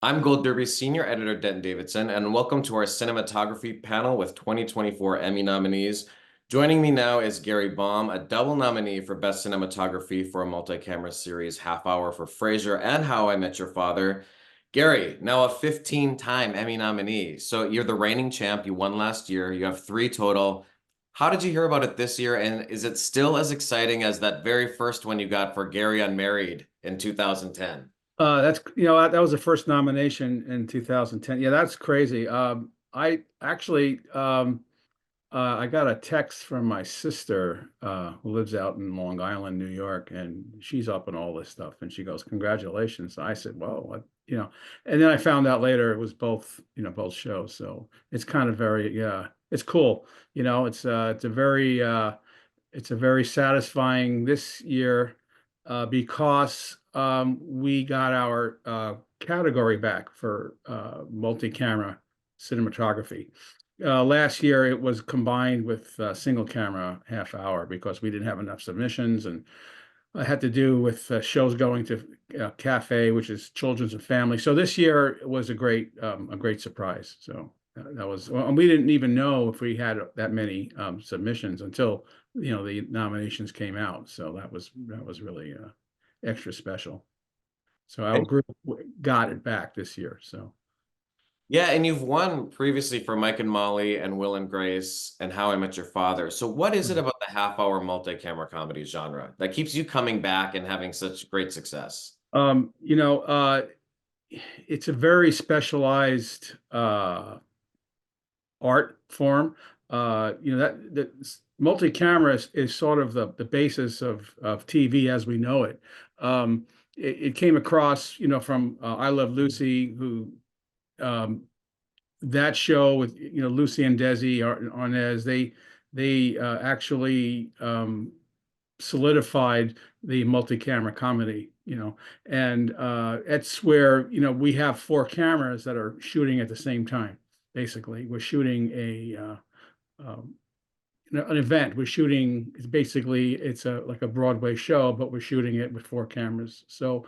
I'm Gold Derby Senior Editor Denton Davidson, and welcome to our cinematography panel with 2024 Emmy nominees. Joining me now is Gary Baum, a double nominee for Best Cinematography for a multi-camera series, Half Hour for Frasier and How I Met Your Father. Gary, now a 15-time Emmy nominee. So you're the reigning champ. You won last year. You have 3 total. How did you hear about it this year? And is it still as exciting as that very first one you got for Gary Unmarried in 2010? That was the first nomination in 2010. Yeah, that's crazy. I actually I got a text from my sister who lives out in Long Island, New York, and she's up in all this stuff. And she goes, "Congratulations!" I said, "Well, what?" And then I found out later it was both shows. So it's kind of very, yeah, it's cool. It's a very satisfying this year because we got our category back for multi-camera cinematography. Last year, it was combined with single camera half hour because we didn't have enough submissions, and I had to do with shows going to Cafe, which is children's and family. So this year was a great surprise. So that was, well, and we didn't even know if we had that many submissions until the nominations came out. So that was really extra special. So our group got it back this year. So Yeah, and you've won previously for Mike and Molly and Will and Grace and How I Met Your Father. So what is it about the half-hour multi-camera comedy genre that keeps you coming back and having such great success? um, you know, uh, it's a very specialized art form. That multi-camera is sort of the basis of TV as we know it. It came across, from I Love Lucy, who um, that show with Lucy and Desi on as they actually solidified the multi-camera comedy. And it's where we have 4 cameras that are shooting at the same time. Basically, we're shooting um, an event. We're shooting. It's a like a Broadway show, but we're shooting it with 4 cameras. So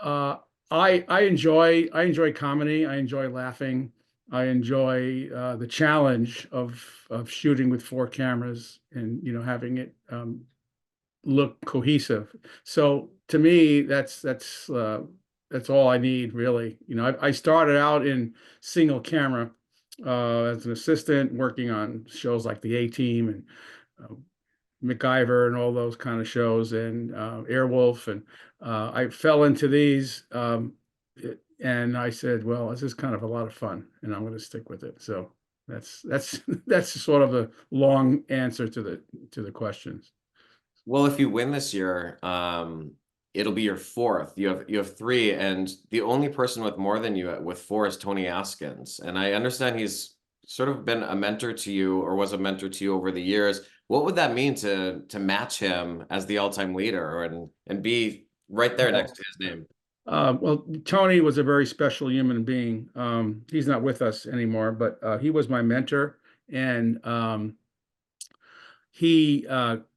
uh, I enjoy comedy. I enjoy laughing. I enjoy the challenge of shooting with 4 cameras and having it look cohesive. So to me, that's all I need really. I started out in single camera as an assistant working on shows like The A-Team and uh, MacGyver and all those kind of shows and Airwolf, and I fell into these. And I said, well, this is kind of a lot of fun, and I'm going to stick with it. So that's that's sort of a long answer to the questions. Well, if you win this year, it'll be your fourth. You have 3, and the only person with more than you with 4 is Tony Askins. And I understand he's sort of been a mentor to you or was a mentor to you over the years. What would that mean to match him as the all-time leader and be right there next Oh, to his name? well, Tony was a very special human being. He's not with us anymore, but he was my mentor, and he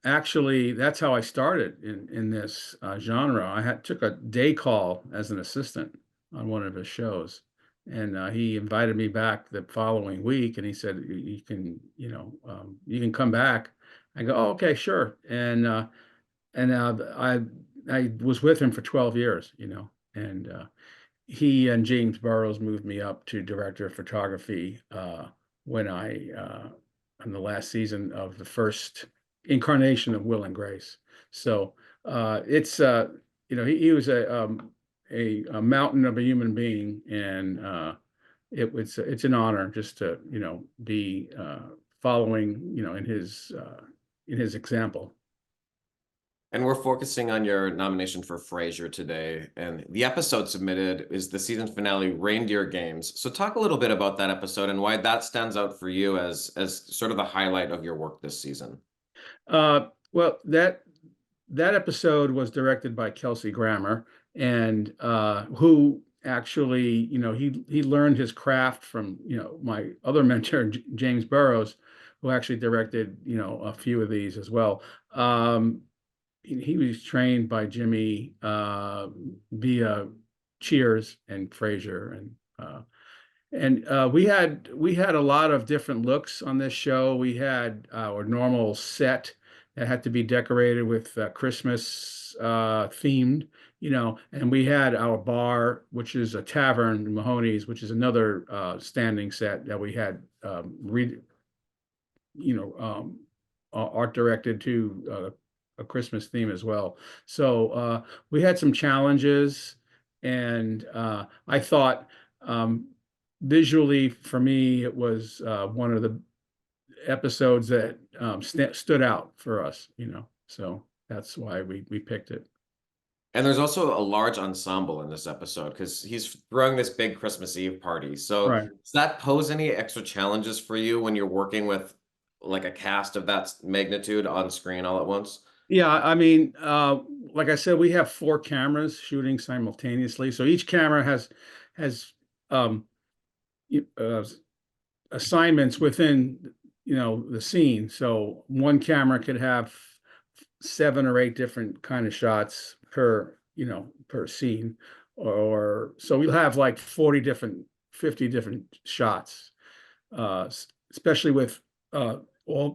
actually that's how I started in this genre. I took a day call as an assistant on one of his shows, and he invited me back the following week, and he said, "You can, you can come back." I go, "Oh, okay, sure." And I was with him for 12 years, and he and James Burrows moved me up to director of photography when on the last season of the first incarnation of Will and Grace. So it's he was a mountain of a human being, and it's an honor just to be following in his example. And we're focusing on your nomination for Frasier today. And the episode submitted is the season finale, Reindeer Games. So talk a little bit about that episode and why that stands out for you as sort of the highlight of your work this season. Well, that episode was directed by Kelsey Grammer, and who actually, he learned his craft from, my other mentor, James Burrows, who actually directed, a few of these as well. He was trained by Jimmy via Cheers and Frasier, and we had a lot of different looks on this show. We had our normal set that had to be decorated with Christmas themed, and we had our bar, which is a tavern, Mahoney's, which is another standing set that we had you know, art directed to a Christmas theme as well. So we had some challenges, and I thought visually for me it was one of the episodes that stood out for us. So that's why we picked it. And there's also a large ensemble in this episode because he's throwing this big Christmas Eve party. So Right. does that pose any extra challenges for you when you're working with like a cast of that magnitude on screen all at once? Yeah, I mean, like I said, we have four cameras shooting simultaneously. So each camera has um, uh, assignments within the scene. So one camera could have 7 or 8 different kind of shots per scene, or so we'll have like 40 different 50 different shots, especially with all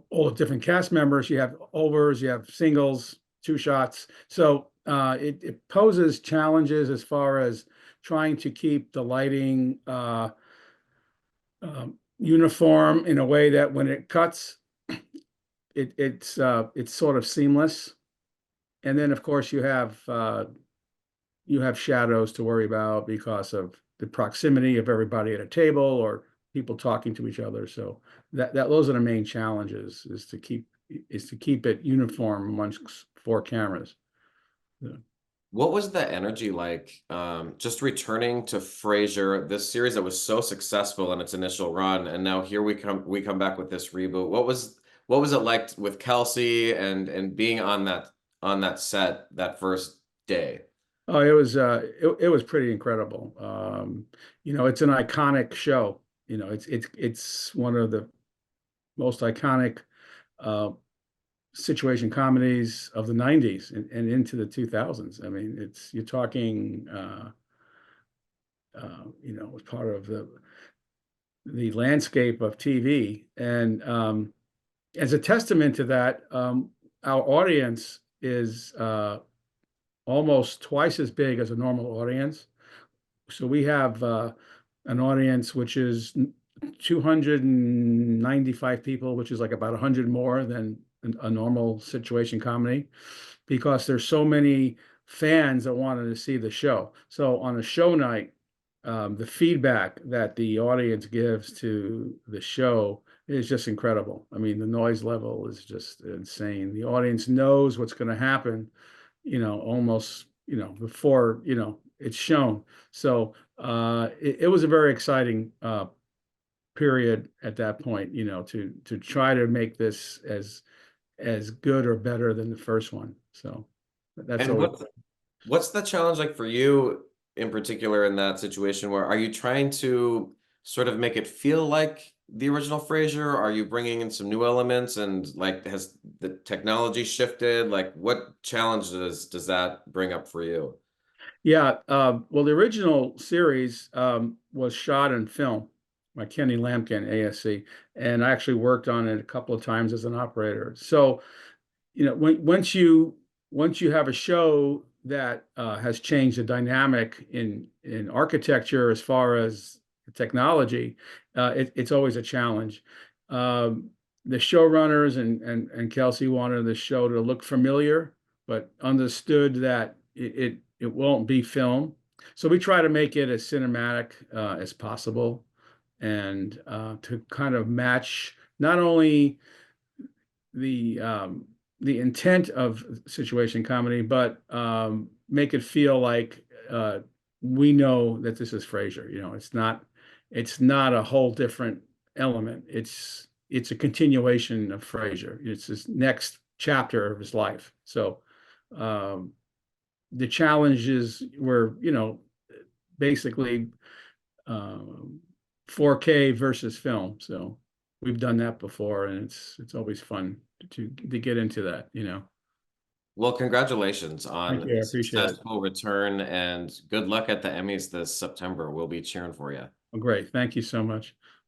the different cast members. You have overs, you have singles, 2 shots. So it poses challenges as far as trying to keep the lighting uniform in a way that when it cuts, it's sort of seamless. And then of course you have shadows to worry about because of the proximity of everybody at a table or people talking to each other. So that those are the main challenges, is to keep it uniform amongst 4 cameras. Yeah. What was the energy like just returning to Frasier, this series that was so successful in its initial run, and now here we come back with this reboot. What was it like with Kelsey and being on that set that first day? Oh, it was pretty incredible. It's an iconic show. It's one of the most iconic uh, situation comedies of the 90s and into the 2000s. I mean, you're talking, it was part of the landscape of TV. And as a testament to that, our audience is almost twice as big as a normal audience. So we have an audience which is 295 people, which is like about 100 more than a normal situation comedy, because there's so many fans that wanted to see the show. So on a show night, the feedback that the audience gives to the show is just incredible. I mean, the noise level is just insane. The audience knows what's going to happen, almost, before, it's shown. So it was a very exciting period at that point, to try to make this as good or better than the first one. So that's And always. what's the challenge like for you in particular in that situation where are you trying to sort of make it feel like the original Frasier? Are you bringing in some new elements and like has the technology shifted? Like what challenges does that bring up for you? Yeah, well, the original series was shot in film by Kenny Lampkin, ASC, and I actually worked on it a couple of times as an operator. So, once you have a show that has changed the dynamic in architecture as far as technology, it's always a challenge. The showrunners and Kelsey wanted the show to look familiar, but understood that it won't be film. So we try to make it as cinematic as possible, and to kind of match not only the um, the intent of situation comedy, but make it feel like we know that this is Frasier. It's not a whole different element. It's a continuation of Frasier. It's his next chapter of his life. So um, the challenges were, basically um, 4K versus film. So we've done that before, and it's always fun to get into that. Well, congratulations Thank on you. I the appreciate it. successful return and good luck at the Emmys this September. We'll be cheering for you. Well, great. Thank you so much.